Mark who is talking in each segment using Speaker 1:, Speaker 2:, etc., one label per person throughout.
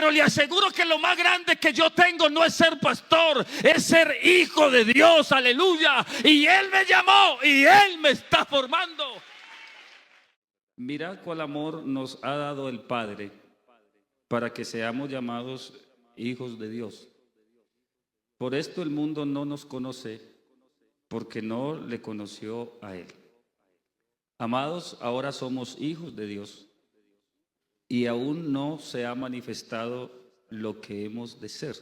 Speaker 1: pero le aseguro que lo más grande que yo tengo no es ser pastor, es ser hijo de Dios, aleluya. Y Él me llamó y Él me está formando. Mira cuál amor nos ha dado el Padre para que seamos llamados hijos de Dios. Por esto el mundo no nos conoce, porque no le conoció a Él. Amados, ahora somos hijos de Dios y aún no se ha manifestado lo que hemos de ser.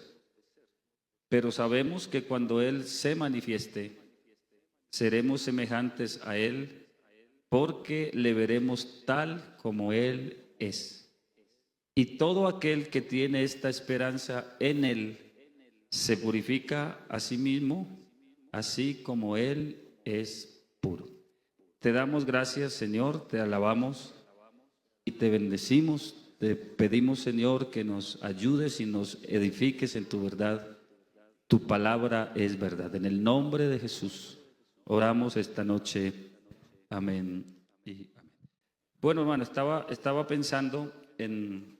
Speaker 1: Pero sabemos que cuando Él se manifieste, seremos semejantes a Él, porque le veremos tal como Él es. Y todo aquel que tiene esta esperanza en Él se purifica a sí mismo, así como Él es puro. Te damos gracias, Señor, te alabamos y te bendecimos. Te pedimos, Señor, que nos ayudes y nos edifiques en tu verdad. Tu palabra es verdad. En el nombre de Jesús oramos esta noche. Amén y amén. Bueno, hermano, estaba pensando en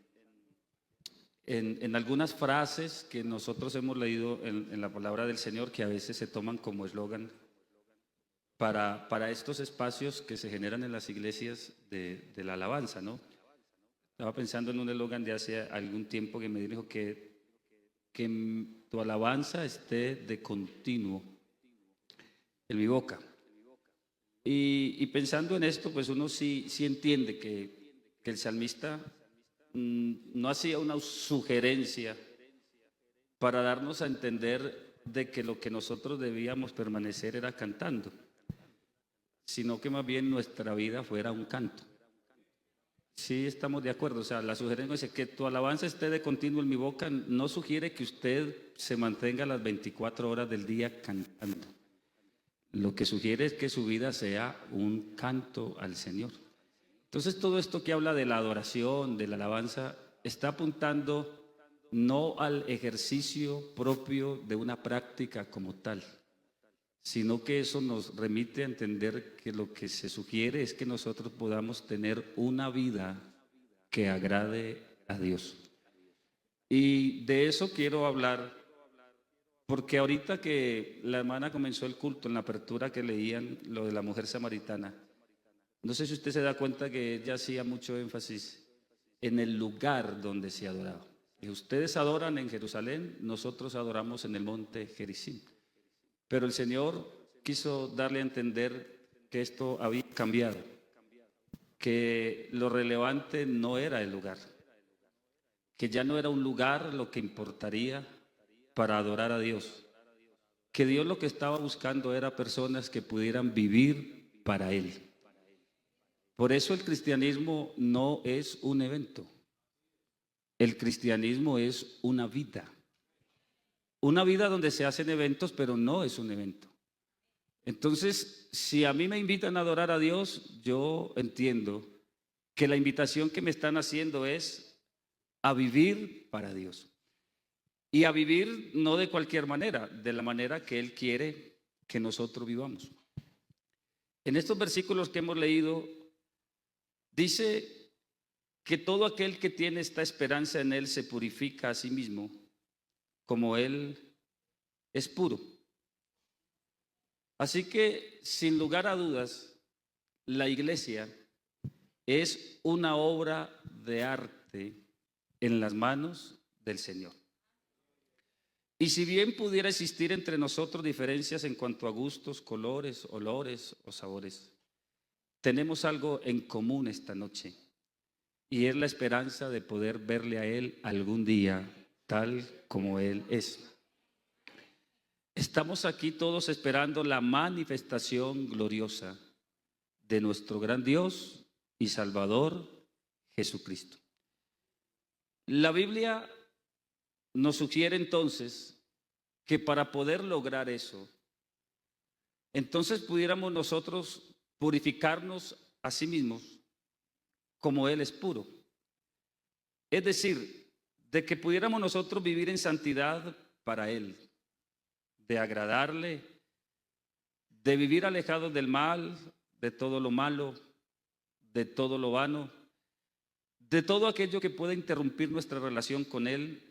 Speaker 1: algunas frases que nosotros hemos leído en la palabra del Señor, que a veces se toman como eslogan para estos espacios que se generan en las iglesias de la alabanza, ¿no? Estaba pensando en un eslogan de hace algún tiempo que me dijo que tu alabanza esté de continuo en mi boca. Y pensando en esto, pues uno sí entiende que el salmista no hacía una sugerencia para darnos a entender de que lo que nosotros debíamos permanecer era cantando, sino que más bien nuestra vida fuera un canto. Sí, estamos de acuerdo. O sea, la sugerencia es que tu alabanza esté de continuo en mi boca. No sugiere que usted se mantenga las 24 horas del día cantando. Lo que sugiere es que su vida sea un canto al Señor. Entonces, todo esto que habla de la adoración, de la alabanza, está apuntando no al ejercicio propio de una práctica como tal, sino que eso nos remite a entender que lo que se sugiere es que nosotros podamos tener una vida que agrade a Dios. Y de eso quiero hablar, porque ahorita que la hermana comenzó el culto, en la apertura que leían lo de la mujer samaritana, no sé si usted se da cuenta que ella hacía mucho énfasis en el lugar donde se adoraba. Y ustedes adoran en Jerusalén, nosotros adoramos en el monte Gerizim. Pero el Señor quiso darle a entender que esto había cambiado, que lo relevante no era el lugar, que ya no era un lugar lo que importaría para adorar a Dios, que Dios lo que estaba buscando era personas que pudieran vivir para Él. Por eso el cristianismo no es un evento, el cristianismo es una vida donde se hacen eventos, pero no es un evento. Entonces, si a mí me invitan a adorar a Dios, yo entiendo que la invitación que me están haciendo es a vivir para Dios. Y a vivir no de cualquier manera, de la manera que Él quiere que nosotros vivamos. En estos versículos que hemos leído, dice que todo aquel que tiene esta esperanza en Él se purifica a sí mismo, como Él es puro. Así que, sin lugar a dudas, la iglesia es una obra de arte en las manos del Señor. Y si bien pudiera existir entre nosotros diferencias en cuanto a gustos, colores, olores o sabores, tenemos algo en común esta noche, y es la esperanza de poder verle a Él algún día tal como Él es. Estamos aquí todos esperando la manifestación gloriosa de nuestro gran Dios y Salvador Jesucristo. La Biblia nos sugiere entonces que para poder lograr eso, entonces pudiéramos nosotros purificarnos a sí mismos como Él es puro. Es decir, de que pudiéramos nosotros vivir en santidad para Él, de agradarle, de vivir alejados del mal, de todo lo malo, de todo lo vano, de todo aquello que pueda interrumpir nuestra relación con Él,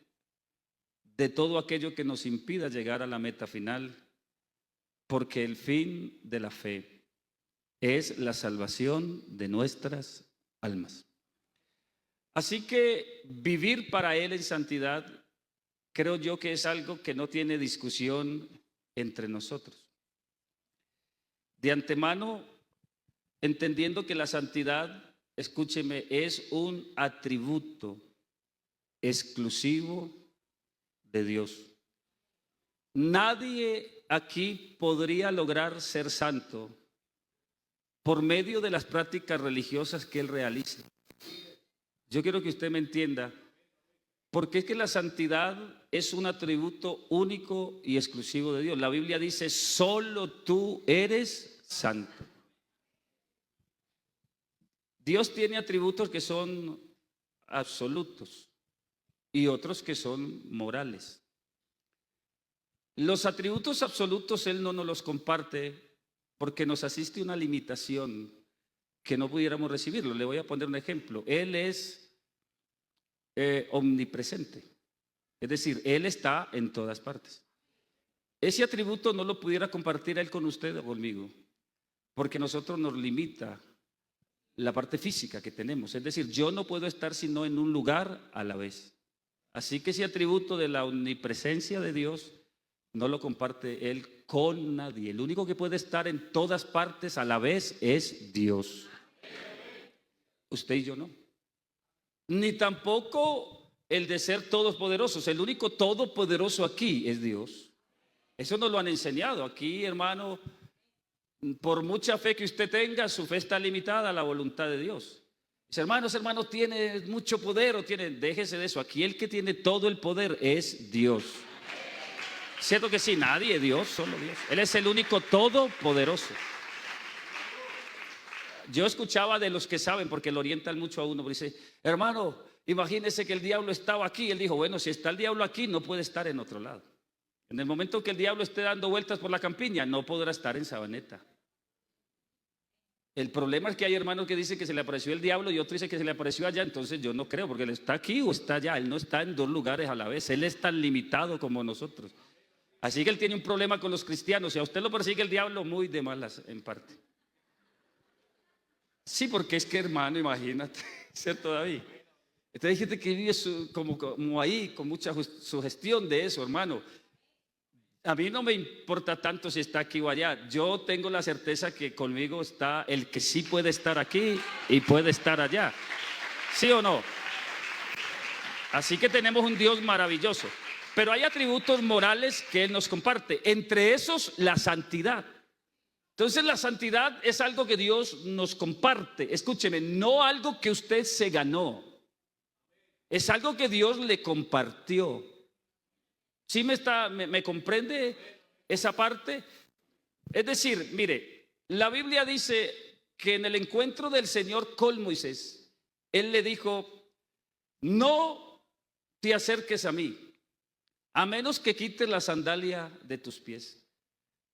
Speaker 1: de todo aquello que nos impida llegar a la meta final, porque el fin de la fe es la salvación de nuestras almas. Así que vivir para Él en santidad, creo yo que es algo que no tiene discusión entre nosotros. De antemano, entendiendo que la santidad, escúcheme, es un atributo exclusivo de Dios. Nadie aquí podría lograr ser santo por medio de las prácticas religiosas que él realiza. Yo quiero que usted me entienda, porque es que la santidad es un atributo único y exclusivo de Dios. La Biblia dice, solo tú eres santo. Dios tiene atributos que son absolutos y otros que son morales. Los atributos absolutos Él no nos los comparte porque nos asiste una limitación que no pudiéramos recibirlo. Le voy a poner un ejemplo. Él es omnipresente, es decir, Él está en todas partes. Ese atributo no lo pudiera compartir Él con usted o conmigo, porque nosotros nos limita la parte física que tenemos. Es decir, yo no puedo estar sino en un lugar a la vez. Así que ese atributo de la omnipresencia de Dios no lo comparte Él con nadie. El único que puede estar en todas partes a la vez es Dios. Usted y yo no. Ni tampoco el de ser todopoderosos. El único todopoderoso aquí es Dios. Eso nos lo han enseñado. Aquí, hermano, por mucha fe que usted tenga, su fe está limitada a la voluntad de Dios. Dice, hermanos, tiene mucho poder o tiene, déjese de eso. Aquí el que tiene todo el poder es Dios. ¿Cierto que sí? Nadie, Dios, solo Dios. Él es el único todopoderoso. Yo escuchaba de los que saben, porque lo orientan mucho a uno, pero dice, hermano, imagínese que el diablo estaba aquí. Él dijo, bueno, si está el diablo aquí, no puede estar en otro lado. En el momento que el diablo esté dando vueltas por la campiña, no podrá estar en Sabaneta. El problema es que hay hermanos que dicen que se le apareció el diablo y otro dice que se le apareció allá. Entonces yo no creo, porque él está aquí o está allá. Él no está en dos lugares a la vez. Él es tan limitado como nosotros. Así que él tiene un problema con los cristianos. Si a usted lo persigue el diablo, muy de malas en parte. Sí, porque es que, hermano, imagínate, ¿cierto, David? Entonces hay gente que vive como ahí, con mucha sugestión de eso, hermano. A mí no me importa tanto si está aquí o allá. Yo tengo la certeza que conmigo está el que sí puede estar aquí y puede estar allá. ¿Sí o no? Así que tenemos un Dios maravilloso. Pero hay atributos morales que Él nos comparte. Entre esos, la santidad. Entonces la santidad es algo que Dios nos comparte. Escúcheme, no algo que usted se ganó. Es algo que Dios le compartió. ¿Sí me comprende esa parte? Es decir, mire, la Biblia dice que en el encuentro del Señor con Moisés, Él le dijo, no te acerques a mí, a menos que quites la sandalia de tus pies.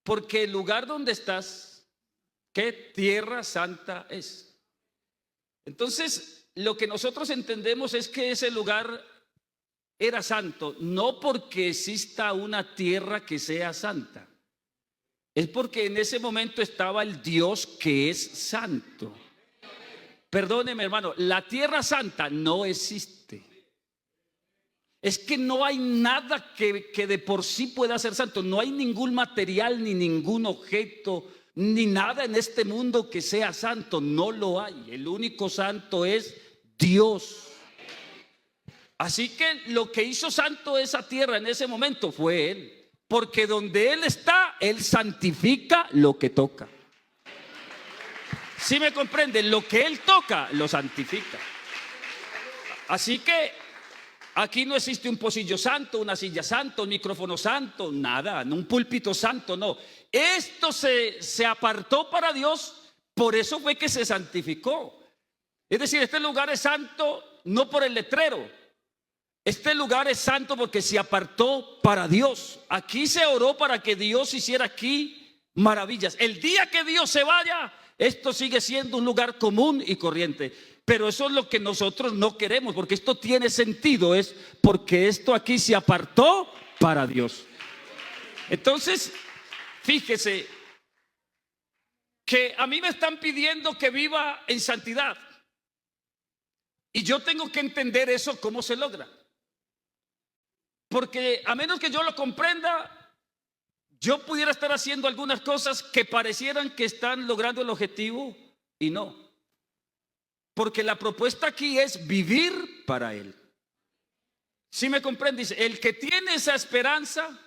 Speaker 1: Porque el lugar donde estás, ¿qué tierra santa es? Entonces, lo que nosotros entendemos es que ese lugar era santo, no porque exista una tierra que sea santa, es porque en ese momento estaba el Dios que es santo. Perdóneme, hermano, la tierra santa no existe. Es que no hay nada que de por sí pueda ser santo. No hay ningún material, ni ningún objeto, ni nada en este mundo que sea santo. No lo hay. El único santo es Dios. Así que lo que hizo santo esa tierra en ese momento fue Él. Porque donde Él está, Él santifica lo que toca. ¿Sí me comprende? Lo que Él toca, lo santifica. Así que aquí no existe un pocillo santo, una silla santa, un micrófono santo, nada, un púlpito santo, no. Esto se apartó para Dios, por eso fue que se santificó. Es decir, este lugar es santo no por el letrero. Este lugar es santo porque se apartó para Dios. Aquí se oró para que Dios hiciera aquí maravillas. El día que Dios se vaya, esto sigue siendo un lugar común y corriente. Pero eso es lo que nosotros no queremos, porque esto tiene sentido, es porque esto aquí se apartó para Dios. Entonces, fíjese que a mí me están pidiendo que viva en santidad. Y yo tengo que entender eso, cómo se logra. Porque a menos que yo lo comprenda, yo pudiera estar haciendo algunas cosas que parecieran que están logrando el objetivo y no. Porque la propuesta aquí es vivir para Él. ¿Sí me comprende? Dice, el que tiene esa esperanza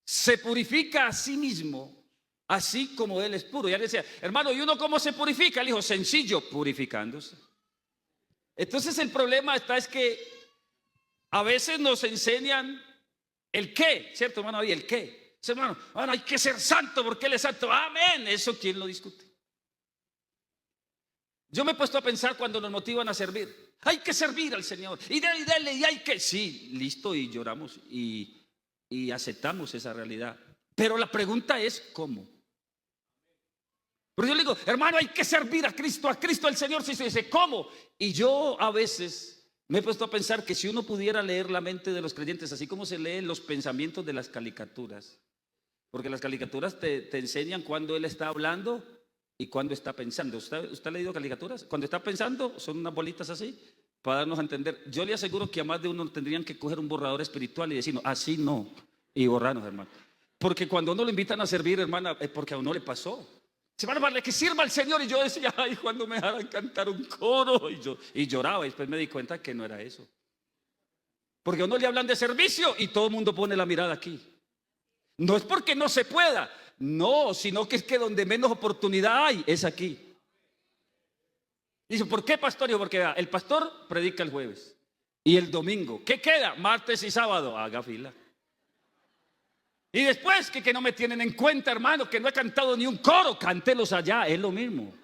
Speaker 1: se purifica a sí mismo, así como Él es puro. Ya le decía, hermano, ¿y uno cómo se purifica? Él dijo, sencillo, purificándose. Entonces el problema es que a veces nos enseñan el qué, ¿cierto, hermano? Y el qué. Hermano, hay que ser santo porque Él es santo. Amén. Eso, ¿quién lo discute? Yo me he puesto a pensar cuando nos motivan a servir. Hay que servir al Señor. Y dale, y hay que. Sí, listo, y lloramos y aceptamos esa realidad. Pero la pregunta es, ¿cómo? Pero yo le digo, hermano, hay que servir a Cristo el Señor. Si se dice, ¿cómo? Y yo a veces me he puesto a pensar que si uno pudiera leer la mente de los creyentes, así como se leen los pensamientos de las caricaturas, porque las caricaturas te enseñan cuando Él está hablando y cuando está pensando. ¿Usted ha leído caricaturas? Cuando está pensando son unas bolitas así, para darnos a entender. Yo le aseguro que a más de uno tendrían que coger un borrador espiritual y decir, no, así no, y borrarnos, hermano. Porque cuando uno lo invitan a servir, hermana, es porque a uno le pasó. Se van a darle que sirva al Señor. Y yo decía, ay, cuando me dejaran cantar un coro. Y lloraba. Y después me di cuenta que no era eso. Porque a uno le hablan de servicio y todo el mundo pone la mirada aquí. No es porque no se pueda. No, sino que es que donde menos oportunidad hay es aquí. Dice, ¿por qué, pastor? Digo, porque el pastor predica el jueves y el domingo. ¿Qué queda? Martes y sábado. Haga fila. Y después que no me tienen en cuenta, hermano, que no he cantado ni un coro, cántelos allá, es lo mismo.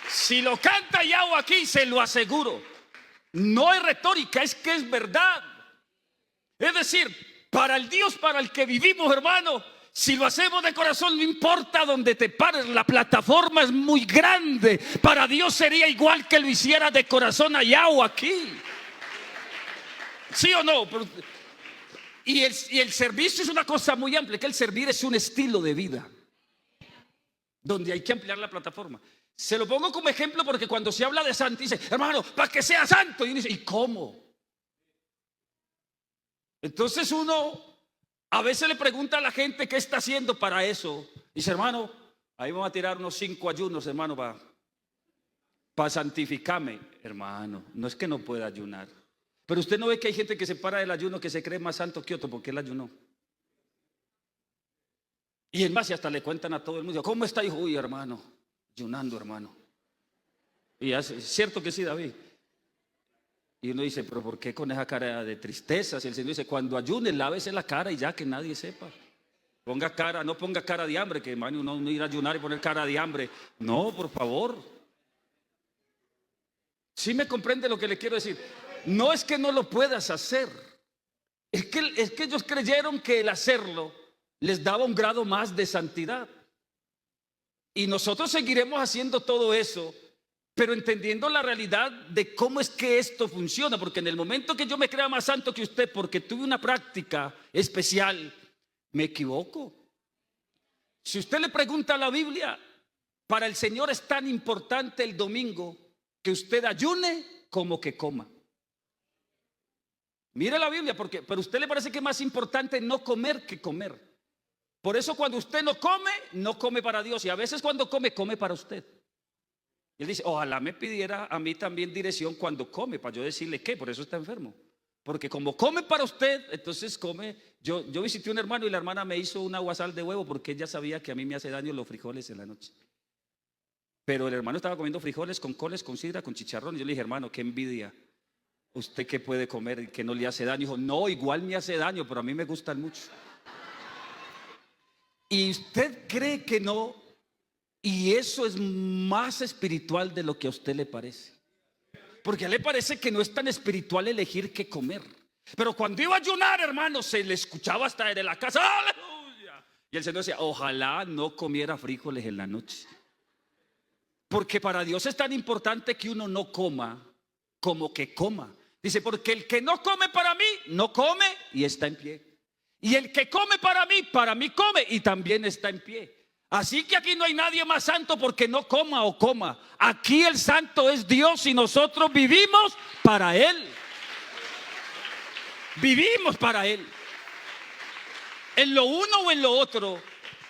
Speaker 1: Si lo canta ya o aquí, se lo aseguro. No es retórica, es que es verdad. Es decir, para el Dios para el que vivimos, hermano, si lo hacemos de corazón, no importa donde te pares, la plataforma es muy grande. Para Dios sería igual que lo hiciera de corazón allá o aquí. ¿Sí o no? Y el servicio es una cosa muy amplia, que el servir es un estilo de vida, donde hay que ampliar la plataforma. Se lo pongo como ejemplo porque cuando se habla de santo, dice, hermano, para que sea santo. Y uno dice, ¿y cómo? Entonces uno a veces le pregunta a la gente qué está haciendo para eso. Dice, hermano, ahí vamos a tirar unos 5 ayunos, hermano, para santificarme. Hermano, no es que no pueda ayunar. Pero usted no ve que hay gente que se para del ayuno que se cree más santo que otro porque él ayunó. Y es más, y hasta le cuentan a todo el mundo, ¿cómo está, hijo? Uy, hermano, ayunando, hermano. Y es cierto que sí, David. Y uno dice, pero ¿por qué con esa cara de tristeza? Si el Señor dice, cuando ayune, lávese la cara y ya que nadie sepa. No ponga cara de hambre, que hermano, uno no ir a ayunar y poner cara de hambre. No, por favor. ¿Sí me comprende lo que le quiero decir? No es que no lo puedas hacer. Es que ellos creyeron que el hacerlo les daba un grado más de santidad. Y nosotros seguiremos haciendo todo eso, pero entendiendo la realidad de cómo es que esto funciona. Porque en el momento que yo me crea más santo que usted porque tuve una práctica especial, me equivoco. Si usted le pregunta a la Biblia, para el Señor es tan importante el domingo que usted ayune como que coma. Mire la Biblia, pero a usted le parece que es más importante no comer que comer. Por eso cuando usted no come para Dios. Y a veces cuando come para usted. Y él dice, ojalá me pidiera a mí también dirección cuando come, para yo decirle qué, por eso está enfermo. Porque como come para usted, entonces come. Yo visité a un hermano y la hermana me hizo una guasal de huevo porque ella sabía que a mí me hace daño los frijoles en la noche. Pero el hermano estaba comiendo frijoles con coles, con sidra, con chicharrón. Y yo le dije, hermano, qué envidia. ¿Usted qué puede comer y que no le hace daño? Dijo, no, igual me hace daño, pero a mí me gustan mucho. Y usted cree que no, y eso es más espiritual de lo que a usted le parece. Porque a él le parece que no es tan espiritual elegir qué comer. Pero cuando iba a ayunar, hermano, se le escuchaba hasta de la casa, ¡aleluya! Y el Señor decía, ojalá no comiera frijoles en la noche. Porque para Dios es tan importante que uno no coma como que coma. Dice, porque el que no come para mí, no come y está en pie. Y el que come para mí come y también está en pie. Así que aquí no hay nadie más santo porque no coma o coma. Aquí el santo es Dios y nosotros vivimos para Él. Vivimos para Él. En lo uno o en lo otro,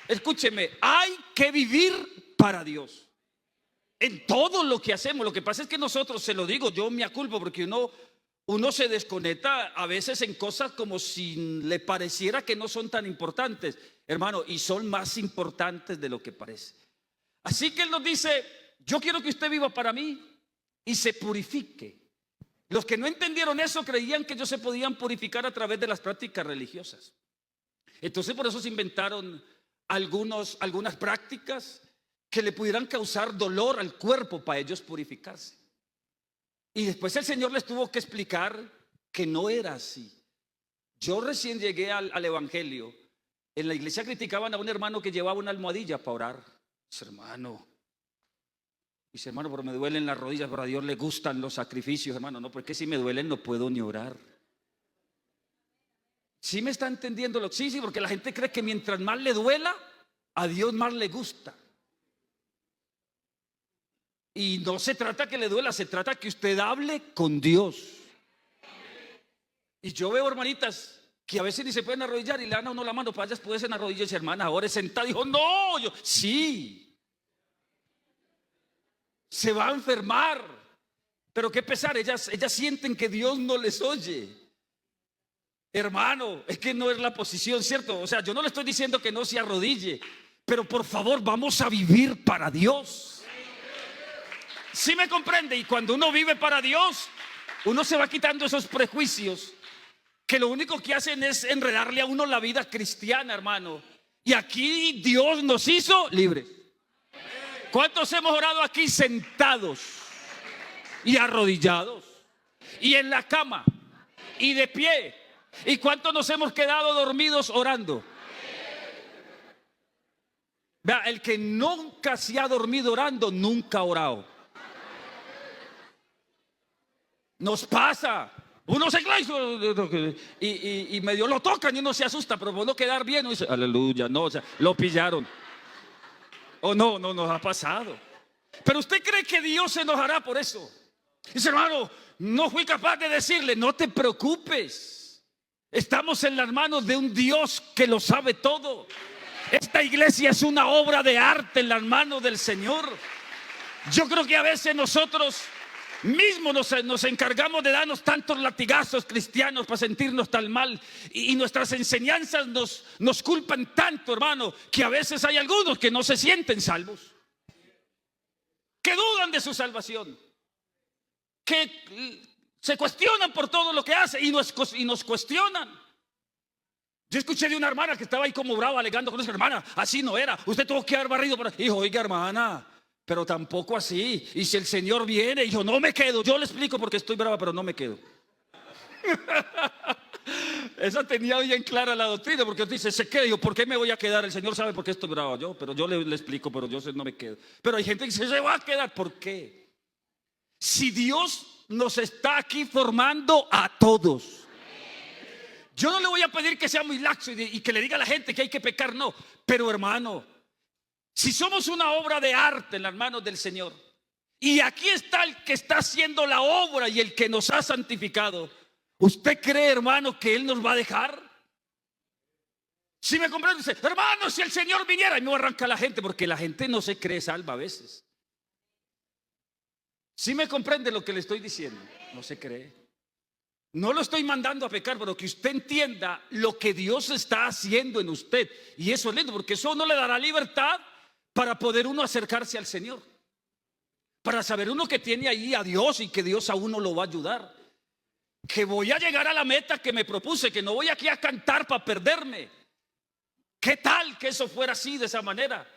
Speaker 1: escúcheme, hay que vivir para Dios. En todo lo que hacemos. Lo que pasa es que nosotros, se lo digo, yo me aculpo porque uno se desconecta a veces en cosas como si le pareciera que no son tan importantes, hermano, y son más importantes de lo que parece. Así que Él nos dice, yo quiero que usted viva para mí y se purifique. Los que no entendieron eso creían que ellos se podían purificar a través de las prácticas religiosas. Entonces por eso se inventaron algunas prácticas que le pudieran causar dolor al cuerpo para ellos purificarse. Y después el Señor les tuvo que explicar que no era así. Yo recién llegué al Evangelio. En la iglesia criticaban a un hermano que llevaba una almohadilla para orar. Dice, hermano, pero me duelen las rodillas, pero a Dios le gustan los sacrificios, hermano. No, porque si me duelen no puedo ni orar. ¿Sí me está entendiendo? Sí, porque la gente cree que mientras más le duela, a Dios más le gusta. Y no se trata que le duela, se trata que usted hable con Dios. Y yo veo hermanitas que a veces ni se pueden arrodillar y le dan a uno la mano para ellas poderse arrodillarse, hermana, ahora es sentada. Dijo, no, sí. Se va a enfermar. Pero qué pesar, ellas sienten que Dios no les oye. Hermano, es que no es la posición, ¿cierto? O sea, yo no le estoy diciendo que no se arrodille, pero por favor, vamos a vivir para Dios. ¿Sí me comprende? Y cuando uno vive para Dios, uno se va quitando esos prejuicios que lo único que hacen es enredarle a uno la vida cristiana, hermano. Y aquí Dios nos hizo libres. ¿Cuántos hemos orado aquí sentados y arrodillados y en la cama y de pie? ¿Y cuántos nos hemos quedado dormidos orando? Vea, el que nunca se ha dormido orando, nunca ha orado. Nos pasa. Uno se y medio lo tocan y uno se asusta, pero por no quedar bien, uno dice, aleluya, no, o sea, lo pillaron. O no nos ha pasado. Pero usted cree que Dios se enojará por eso. Dice, hermano, no fui capaz de decirle, no te preocupes. Estamos en las manos de un Dios que lo sabe todo. Esta iglesia es una obra de arte en las manos del Señor. Yo creo que a veces nosotros mismos nos encargamos de darnos tantos latigazos cristianos para sentirnos tan mal, y nuestras enseñanzas nos culpan tanto, hermano, que a veces hay algunos que no se sienten salvos, que dudan de su salvación, que se cuestionan por todo lo que hace y nos cuestionan. Yo escuché de una hermana que estaba ahí como brava alegando con esa hermana, así no era, usted tuvo que haber barrido para... Dijo, oiga hermana, pero tampoco así. Y si el Señor viene, yo no me quedo. Yo le explico porque estoy brava, pero no me quedo. Esa tenía bien clara la doctrina, porque dice, se queda. Yo, ¿por qué me voy a quedar? El Señor sabe por qué estoy brava. Pero yo le explico, pero yo no me quedo. Pero hay gente que se va a quedar. ¿Por qué? Si Dios nos está aquí formando a todos. Yo no le voy a pedir que sea muy laxo y que le diga a la gente que hay que pecar, no. Pero hermano, si somos una obra de arte en las manos del Señor, y aquí está el que está haciendo la obra y el que nos ha santificado, ¿usted cree, hermano, que Él nos va a dejar? Si me comprende, dice, hermano, si el Señor viniera, y no arranca la gente, porque la gente no se cree salva a veces. Si me comprende lo que le estoy diciendo, no se cree. No lo estoy mandando a pecar, pero que usted entienda lo que Dios está haciendo en usted. Y eso es lindo, porque eso no le dará libertad para poder uno acercarse al Señor, para saber uno que tiene ahí a Dios y que Dios a uno lo va a ayudar, que voy a llegar a la meta que me propuse, que no voy aquí a cantar para perderme. ¿Qué tal que eso fuera así, de esa manera?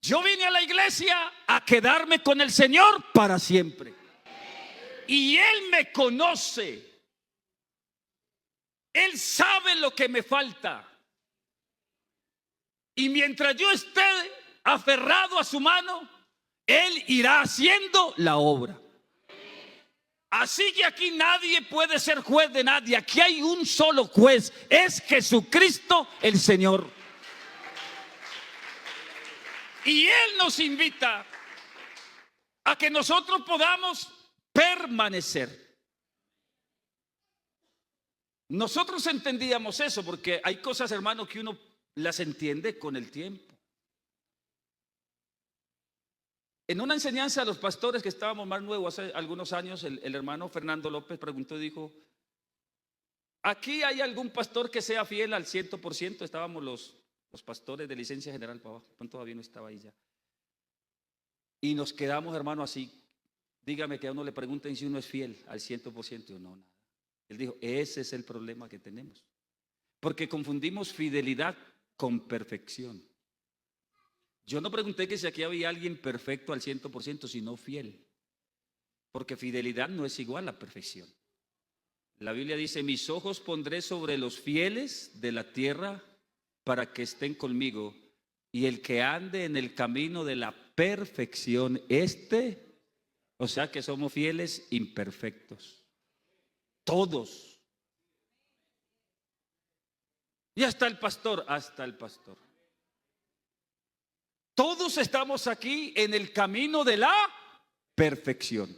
Speaker 1: Yo vine a la iglesia a quedarme con el Señor para siempre, y Él me conoce. Él sabe lo que me falta. Y mientras yo esté aferrado a su mano, Él irá haciendo la obra. Así que aquí nadie puede ser juez de nadie. Aquí hay un solo juez, es Jesucristo el Señor. Y Él nos invita a que nosotros podamos permanecer. Nosotros entendíamos eso porque hay cosas, hermano, que uno las entiende con el tiempo. En una enseñanza a los pastores que estábamos más nuevos hace algunos años, el hermano Fernando López preguntó y dijo: ¿aquí hay algún pastor que sea fiel al 100%? Estábamos los pastores de licencia general para abajo, todavía no estaba ahí ya. Y nos quedamos, hermano, así. Dígame que a uno le pregunten si uno es fiel al 100%. Yo, no, nada. Él dijo: ese es el problema que tenemos, porque confundimos fidelidad con perfección. Yo no pregunté que si aquí había alguien perfecto al 100%, sino fiel, porque fidelidad no es igual a perfección. La Biblia dice: mis ojos pondré sobre los fieles de la tierra para que estén conmigo, y el que ande en el camino de la perfección, o sea que somos fieles imperfectos, todos. Y hasta el pastor. Todos estamos aquí en el camino de la perfección.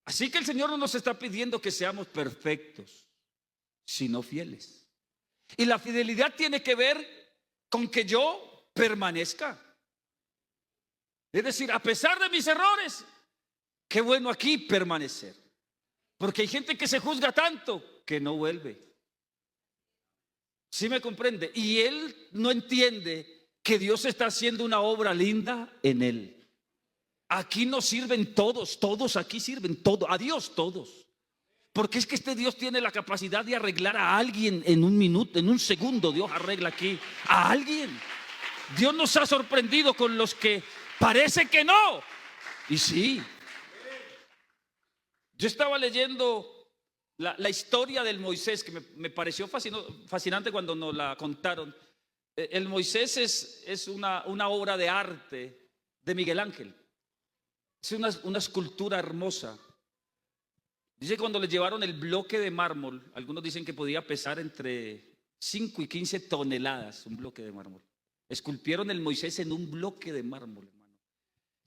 Speaker 1: Así que el Señor no nos está pidiendo que seamos perfectos, sino fieles. Y la fidelidad tiene que ver con que yo permanezca. Es decir, a pesar de mis errores, qué bueno aquí permanecer. Porque hay gente que se juzga tanto que no vuelve. ¿Sí me comprende? Y él no entiende que Dios está haciendo una obra linda en él. Aquí nos sirven todos aquí sirven todos, a Dios todos. Porque es que este Dios tiene la capacidad de arreglar a alguien en un minuto, en un segundo. Dios arregla aquí a alguien. Dios nos ha sorprendido con los que parece que no. Y sí. Yo estaba leyendo la historia del Moisés, que me pareció fascinante cuando nos la contaron. El Moisés es una obra de arte de Miguel Ángel. Es una escultura hermosa. Dice que cuando le llevaron el bloque de mármol, algunos dicen que podía pesar entre 5 y 15 toneladas, un bloque de mármol. Esculpieron el Moisés en un bloque de mármol, hermano.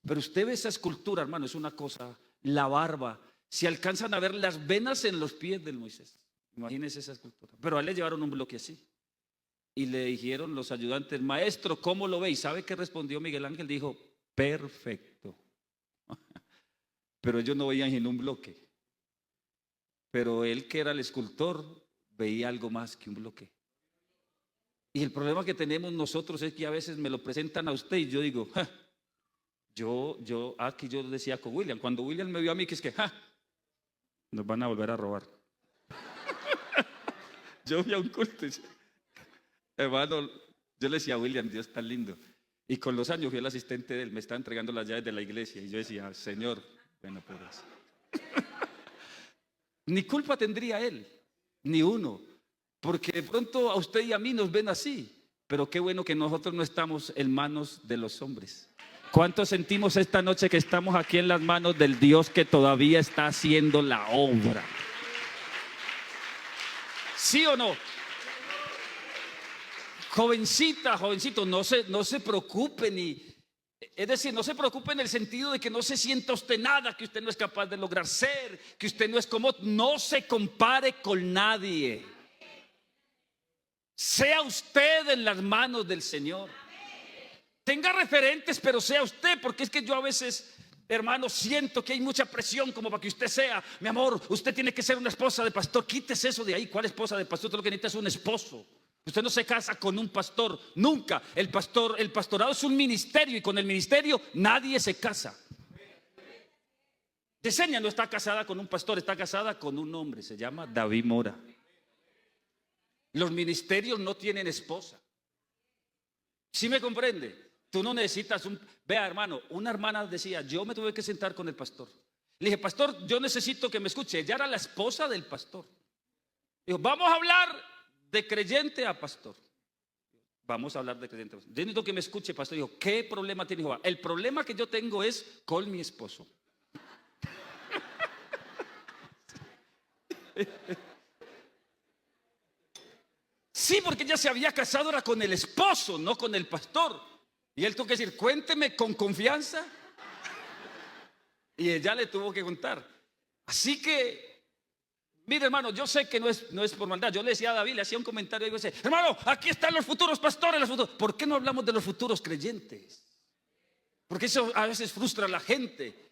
Speaker 1: Pero usted ve esa escultura, hermano, es una cosa, la barba. Si alcanzan a ver las venas en los pies del Moisés. Imagínense esa escultura. Pero a él le llevaron un bloque así. Y le dijeron los ayudantes: maestro, ¿cómo lo ve? ¿Y sabe qué respondió Miguel Ángel? Dijo: perfecto. Pero ellos no veían en un bloque. Pero él, que era el escultor, veía algo más que un bloque. Y el problema que tenemos nosotros es que a veces me lo presentan a usted y yo digo: aquí yo decía con William, cuando William me vio a mí, que es que nos van a volver a robar. Yo fui a un culto, hermano, yo le decía a William: Dios está lindo. Y con los años fui el asistente de él, me estaba entregando las llaves de la iglesia. Y yo decía: Señor, bueno, por eso. Ni culpa tendría él, ni uno, porque de pronto a usted y a mí nos ven así. Pero qué bueno que nosotros no estamos en manos de los hombres. ¿Cuántos sentimos esta noche que estamos aquí en las manos del Dios que todavía está haciendo la obra? ¿Sí o no? Jovencita, jovencito, no se preocupe es decir, no se preocupe en el sentido de que no se sienta usted nada, que usted no es capaz de lograr ser, que usted no es como, no se compare con nadie. Sea usted en las manos del Señor. Tenga referentes, pero sea usted, porque es que yo a veces, hermano, siento que hay mucha presión como para que usted sea, mi amor, usted tiene que ser una esposa de pastor. Quítese eso de ahí. ¿Cuál esposa de pastor? Usted lo que necesita es un esposo. Usted no se casa con un pastor, nunca. El pastorado es un ministerio, y con el ministerio nadie se casa. Yesenia no está casada con un pastor, está casada con un hombre, se llama David Mora. Los ministerios no tienen esposa. ¿Sí me comprende? Tú no necesitas Vea, hermano, una hermana decía: yo me tuve que sentar con el pastor. Le dije: pastor, yo necesito que me escuche. Ella era la esposa del pastor. Dijo: vamos a hablar de creyente a pastor. Vamos a hablar de creyentes. Yo necesito que me escuche, pastor. Dijo, ¿qué problema tiene Jehová? El problema que yo tengo es con mi esposo. Sí, porque ella se había casado era con el esposo, no con el pastor. Y él tuvo que decir, cuénteme con confianza. Y ella le tuvo que contar. Así que, mire hermano, yo sé que no es por maldad. Yo le decía a David, le hacía un comentario y decía, hermano, aquí están los futuros pastores, los futuros. ¿Por qué no hablamos de los futuros creyentes? Porque eso a veces frustra a la gente.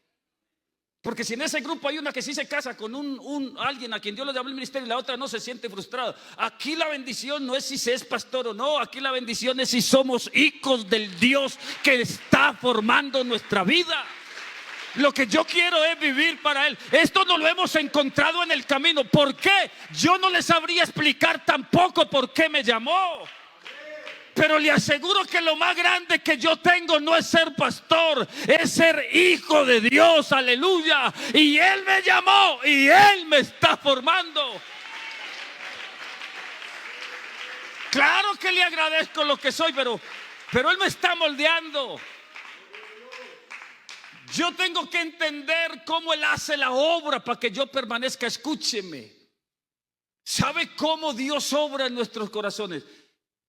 Speaker 1: Porque si en ese grupo hay una que sí se casa con alguien a quien Dios le da el ministerio y la otra no, se siente frustrada. Aquí la bendición no es si se es pastor o no. Aquí la bendición es si somos hijos del Dios que está formando nuestra vida. Lo que yo quiero es vivir para Él. Esto no lo hemos encontrado en el camino. ¿Por qué? Yo no les sabría explicar tampoco por qué me llamó. Pero le aseguro que lo más grande que yo tengo no es ser pastor, es ser hijo de Dios, aleluya. Y Él me llamó y Él me está formando. Claro que le agradezco lo que soy, pero Él me está moldeando. Yo tengo que entender cómo Él hace la obra para que yo permanezca. Escúcheme. ¿Sabe cómo Dios obra en nuestros corazones?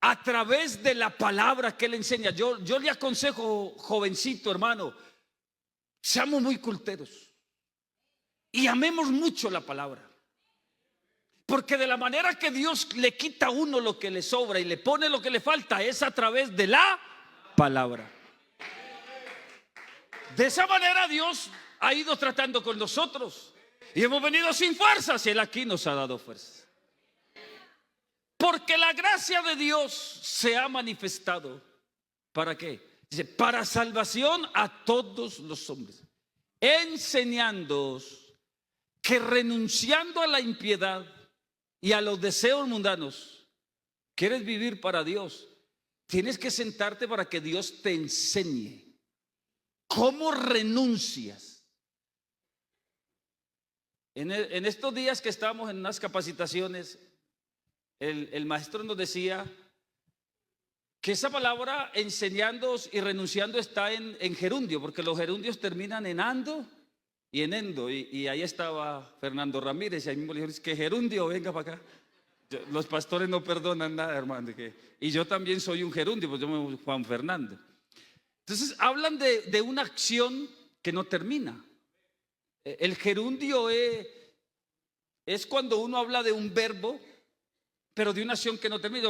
Speaker 1: A través de la palabra que Él enseña. Yo le aconsejo, jovencito hermano, seamos muy culteros y amemos mucho la palabra. Porque de la manera que Dios le quita a uno lo que le sobra y le pone lo que le falta, es a través de la palabra. De esa manera Dios ha ido tratando con nosotros. Y hemos venido sin fuerzas y Él aquí nos ha dado fuerzas. Porque la gracia de Dios se ha manifestado. ¿Para qué? Dice, para salvación a todos los hombres, enseñándoos que renunciando a la impiedad y a los deseos mundanos, quieres vivir para Dios, tienes que sentarte para que Dios te enseñe cómo renuncias. En estos días que estábamos en unas capacitaciones, el maestro nos decía que esa palabra enseñando y renunciando está en gerundio, porque los gerundios terminan en ando y en endo. Y ahí estaba Fernando Ramírez, y ahí mismo le dijo, que gerundio, venga para acá. Los pastores no perdonan nada, hermano. Y yo también soy un gerundio, pues yo me llamo Juan Fernando. Entonces hablan de una acción que no termina. El gerundio es cuando uno habla de un verbo, pero de una acción que no termina.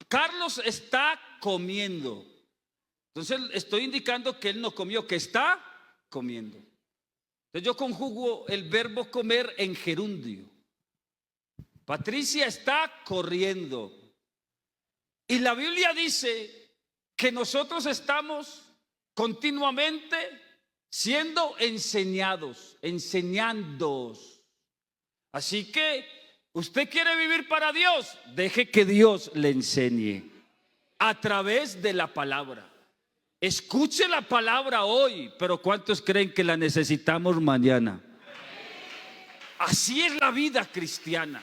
Speaker 1: Carlos está comiendo. Entonces estoy indicando que él no comió, que está comiendo. Entonces yo conjugo el verbo comer en gerundio. Patricia está corriendo. Y la Biblia dice que nosotros estamos continuamente siendo enseñados, enseñándoos. Así que usted quiere vivir para Dios, deje que Dios le enseñe a través de la palabra. Escuche la palabra hoy, pero ¿cuántos creen que la necesitamos mañana? Así es la vida cristiana.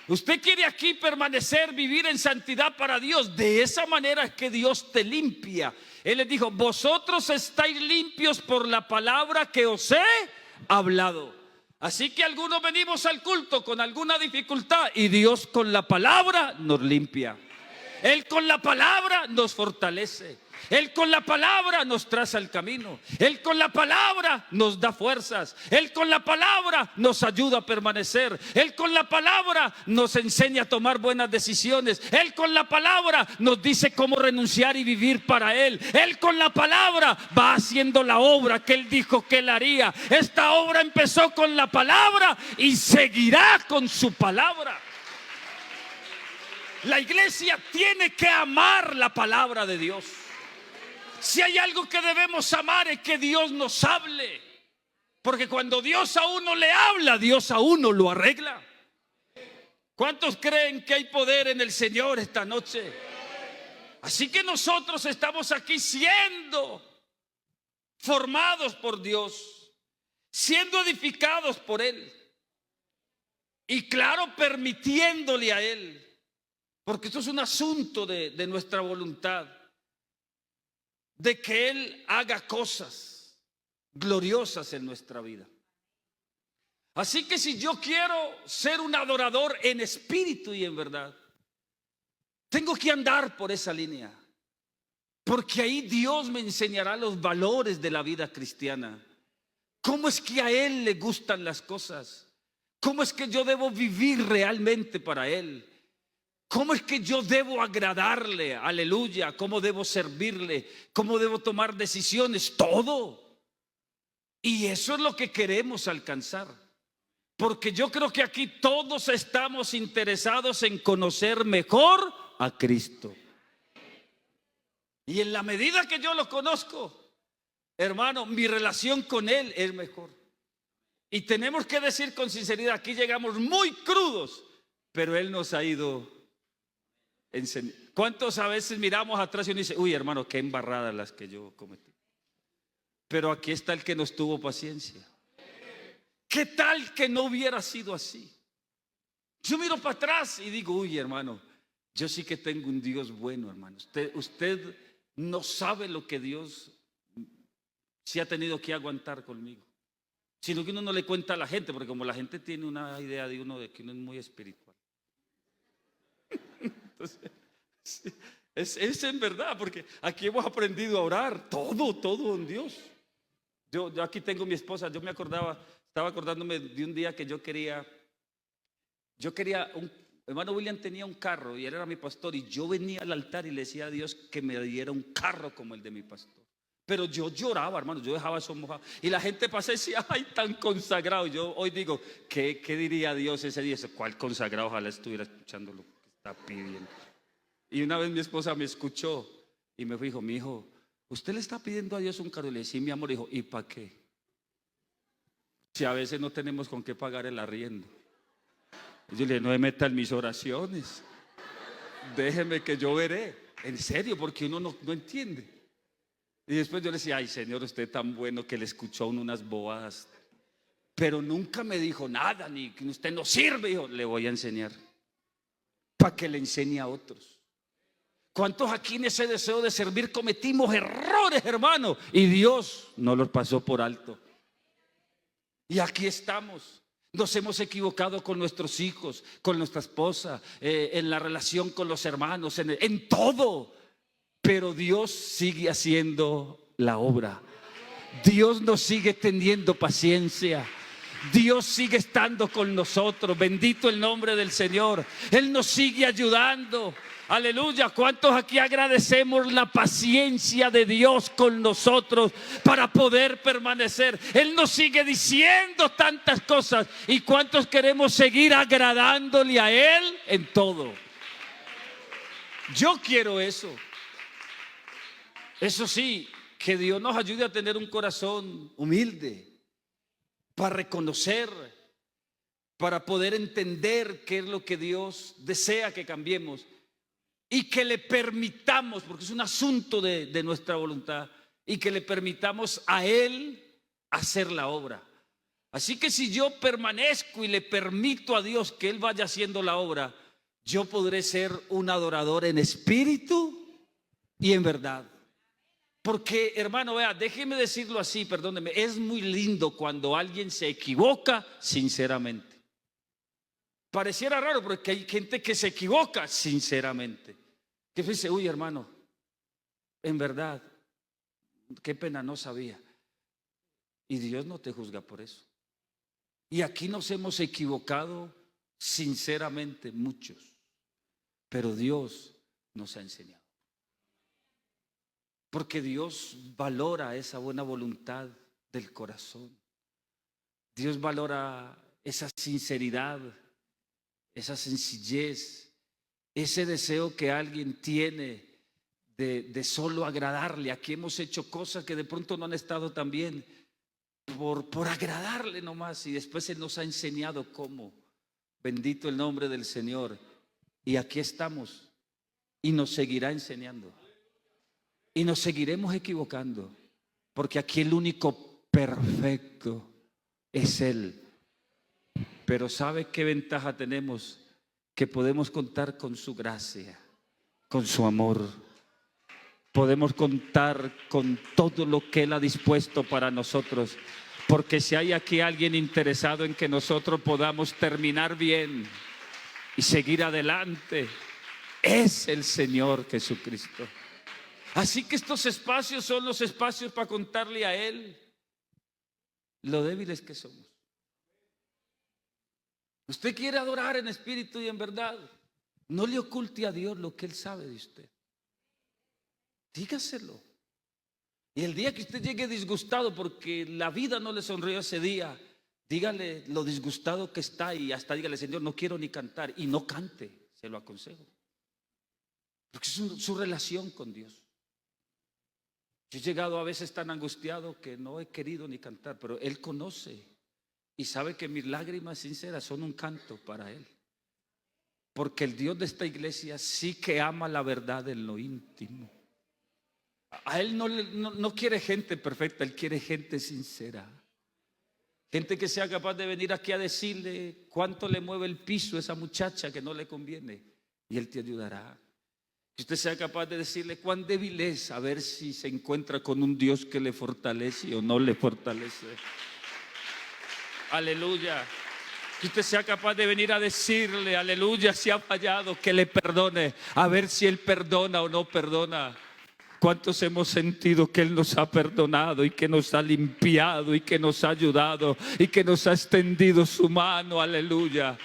Speaker 1: Usted quiere aquí permanecer, vivir en santidad para Dios. De esa manera es que Dios te limpia. Él les dijo, vosotros estáis limpios por la palabra que os he hablado. Así que algunos venimos al culto con alguna dificultad y Dios con la palabra nos limpia. Él con la palabra nos fortalece. Él con la palabra nos traza el camino. Él con la palabra nos da fuerzas. Él con la palabra nos ayuda a permanecer. Él con la palabra nos enseña a tomar buenas decisiones. Él con la palabra nos dice cómo renunciar y vivir para Él. Él con la palabra va haciendo la obra que Él dijo que Él haría. Esta obra empezó con la palabra y seguirá con su palabra. La iglesia tiene que amar la palabra de Dios. Si hay algo que debemos amar es que Dios nos hable. Porque cuando Dios a uno le habla, Dios a uno lo arregla. ¿Cuántos creen que hay poder en el Señor esta noche? Así que nosotros estamos aquí siendo formados por Dios, siendo edificados por Él. Y claro, permitiéndole a Él Porque esto es un asunto de nuestra voluntad, de que Él haga cosas gloriosas en nuestra vida. Así que si yo quiero ser un adorador en espíritu y en verdad, tengo que andar por esa línea, porque ahí Dios me enseñará los valores de la vida cristiana. ¿Cómo es que a Él le gustan las cosas? ¿Cómo es que yo debo vivir realmente para Él? ¿Cómo es que yo debo agradarle? Aleluya. ¿Cómo debo servirle? ¿Cómo debo tomar decisiones? Todo. Y eso es lo que queremos alcanzar. Porque yo creo que aquí todos estamos interesados en conocer mejor a Cristo. Y en la medida que yo lo conozco, hermano, mi relación con Él es mejor. Y tenemos que decir con sinceridad, aquí llegamos muy crudos, pero Él nos ha ido enseñando. ¿Cuántos a veces miramos atrás y uno dice, uy, hermano, qué embarradas las que yo cometí? Pero aquí está el que nos tuvo paciencia. ¿Qué tal que no hubiera sido así? Yo miro para atrás y digo, uy, hermano, yo sí que tengo un Dios bueno, hermano. Usted no sabe lo que Dios se ha tenido que aguantar conmigo. Sino que uno no le cuenta a la gente, porque como la gente tiene una idea de uno de que uno es muy espiritual. Entonces, es en verdad, porque aquí hemos aprendido a orar, todo en Dios. Yo aquí tengo mi esposa, estaba acordándome de un día que yo quería, hermano William tenía un carro y él era mi pastor, y yo venía al altar y le decía a Dios que me diera un carro como el de mi pastor. Pero yo lloraba, hermano, yo dejaba eso mojado. Y la gente pasaba y decía, ay, tan consagrado. Yo hoy digo, ¿qué diría Dios ese día? ¿Cuál consagrado? Ojalá estuviera escuchando lo que está pidiendo. Y una vez mi esposa me escuchó y me dijo, mi hijo, ¿usted le está pidiendo a Dios un carro? Y le dije, sí, mi amor. Dijo, ¿y para qué? Si a veces no tenemos con qué pagar el arriendo. Y yo le dije, no me meta en mis oraciones. Déjeme que yo veré. En serio, porque uno no entiende. Y después yo le decía, ay, Señor, usted tan bueno que le escuchó unas bobadas. Pero nunca me dijo nada, ni que usted no sirve. Dijo, le voy a enseñar para que le enseñe a otros. ¿Cuántos aquí en ese deseo de servir cometimos errores, hermano? Y Dios nos los pasó por alto. Y aquí estamos. Nos hemos equivocado con nuestros hijos, con nuestra esposa, en la relación con los hermanos, en todo. Pero Dios sigue haciendo la obra. Dios nos sigue teniendo paciencia. Dios sigue estando con nosotros. Bendito el nombre del Señor. Él nos sigue ayudando. Aleluya. ¿Cuántos aquí agradecemos la paciencia de Dios con nosotros para poder permanecer? Él nos sigue diciendo tantas cosas. ¿Y cuántos queremos seguir agradándole a Él en todo? Yo quiero eso. Eso sí, que Dios nos ayude a tener un corazón humilde para reconocer, para poder entender qué es lo que Dios desea que cambiemos y que le permitamos, porque es un asunto de nuestra voluntad, y que le permitamos a Él hacer la obra. Así que si yo permanezco y le permito a Dios que Él vaya haciendo la obra, yo podré ser un adorador en espíritu y en verdad. Porque, hermano, vea, déjeme decirlo así, perdóneme, es muy lindo cuando alguien se equivoca sinceramente. Pareciera raro porque hay gente que se equivoca sinceramente. Que dice, uy, hermano, en verdad, qué pena, no sabía. Y Dios no te juzga por eso. Y aquí nos hemos equivocado sinceramente muchos, pero Dios nos ha enseñado. Porque Dios valora esa buena voluntad del corazón. Dios valora esa sinceridad, esa sencillez, ese deseo que alguien tiene de solo agradarle. Aquí hemos hecho cosas que de pronto no han estado tan bien por agradarle nomás, y después Él nos ha enseñado cómo. Bendito el nombre del Señor. Y aquí estamos y nos seguirá enseñando. Y nos seguiremos equivocando, porque aquí el único perfecto es Él. Pero ¿sabe qué ventaja tenemos? que podemos contar con su gracia, con su amor. Podemos contar con todo lo que Él ha dispuesto para nosotros. Porque si hay aquí alguien interesado en que nosotros podamos terminar bien y seguir adelante, es el Señor Jesucristo. Así que estos espacios son los espacios para contarle a Él lo débiles que somos. Usted quiere adorar en espíritu y en verdad, no le oculte a Dios lo que Él sabe de usted. Dígaselo. Y el día que usted llegue disgustado porque la vida no le sonrió ese día, dígale lo disgustado que está y hasta dígale: Señor, no quiero ni cantar. Y no cante, se lo aconsejo. Porque es su relación con Dios. Yo he llegado a veces tan angustiado que no he querido ni cantar, pero Él conoce y sabe que mis lágrimas sinceras son un canto para Él. Porque el Dios de esta iglesia sí que ama la verdad en lo íntimo. A Él no quiere gente perfecta, Él quiere gente sincera. Gente que sea capaz de venir aquí a decirle cuánto le mueve el piso a esa muchacha que no le conviene, y Él te ayudará. Que usted sea capaz de decirle cuán débil es, a ver si se encuentra con un Dios que le fortalece o no le fortalece. Aleluya. Que usted sea capaz de venir a decirle: aleluya, si ha fallado, que le perdone, a ver si Él perdona o no perdona. ¿Cuántos hemos sentido que Él nos ha perdonado y que nos ha limpiado y que nos ha ayudado y que nos ha extendido su mano? Aleluya.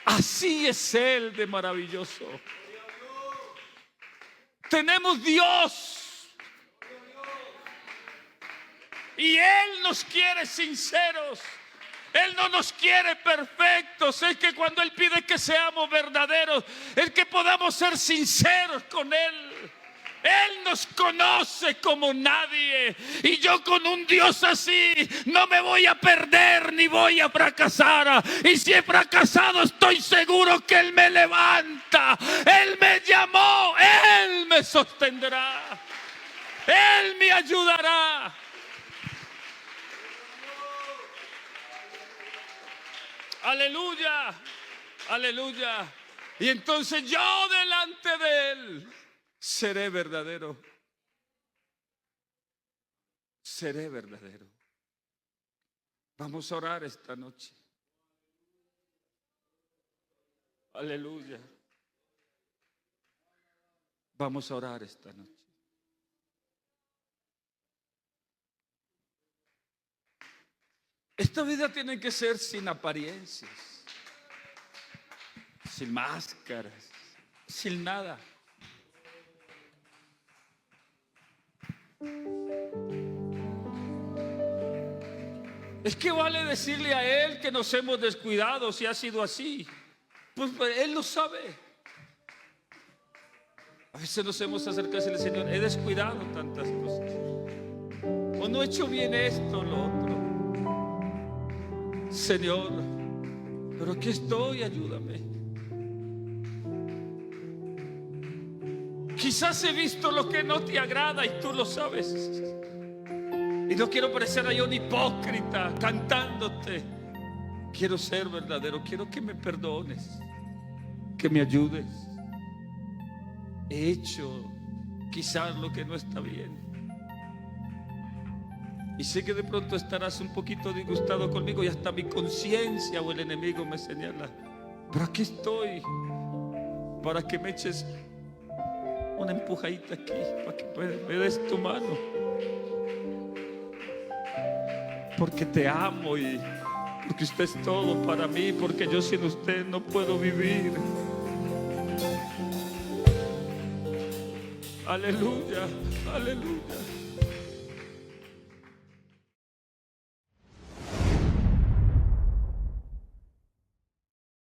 Speaker 1: Así es Él de maravilloso. Tenemos Dios y Él nos quiere sinceros. Él no nos quiere perfectos. Es que cuando Él pide que seamos verdaderos, es que podamos ser sinceros con Él. Él nos conoce como nadie. Y yo con un Dios así no me voy a perder ni voy a fracasar. Y si he fracasado, estoy seguro que Él me levanta. Él me llamó, Él me sostendrá, Él me ayudará. Aleluya, aleluya. Y entonces yo delante de Él seré verdadero. Seré verdadero. Vamos a orar esta noche. Aleluya. Vamos a orar esta noche. Esta vida tiene que ser sin apariencias, sin máscaras, sin nada. Es que vale decirle a Él que nos hemos descuidado si ha sido así. Pues Él lo sabe. A veces nos hemos acercado y decirle: Señor, he descuidado tantas cosas, o no he hecho bien esto o lo otro. Señor, pero aquí estoy, ayúdame. Quizás he visto lo que no te agrada y tú lo sabes. Y no quiero parecer yo un hipócrita cantándote. Quiero ser verdadero, quiero que me perdones, que me ayudes. He hecho quizás lo que no está bien. Y sé que de pronto estarás un poquito disgustado conmigo y hasta mi conciencia o el enemigo me señala. Pero aquí estoy para que me eches una empujadita aquí, para que me des tu mano. Porque te amo y porque usted es todo para mí, porque yo sin usted no puedo vivir. Aleluya, aleluya.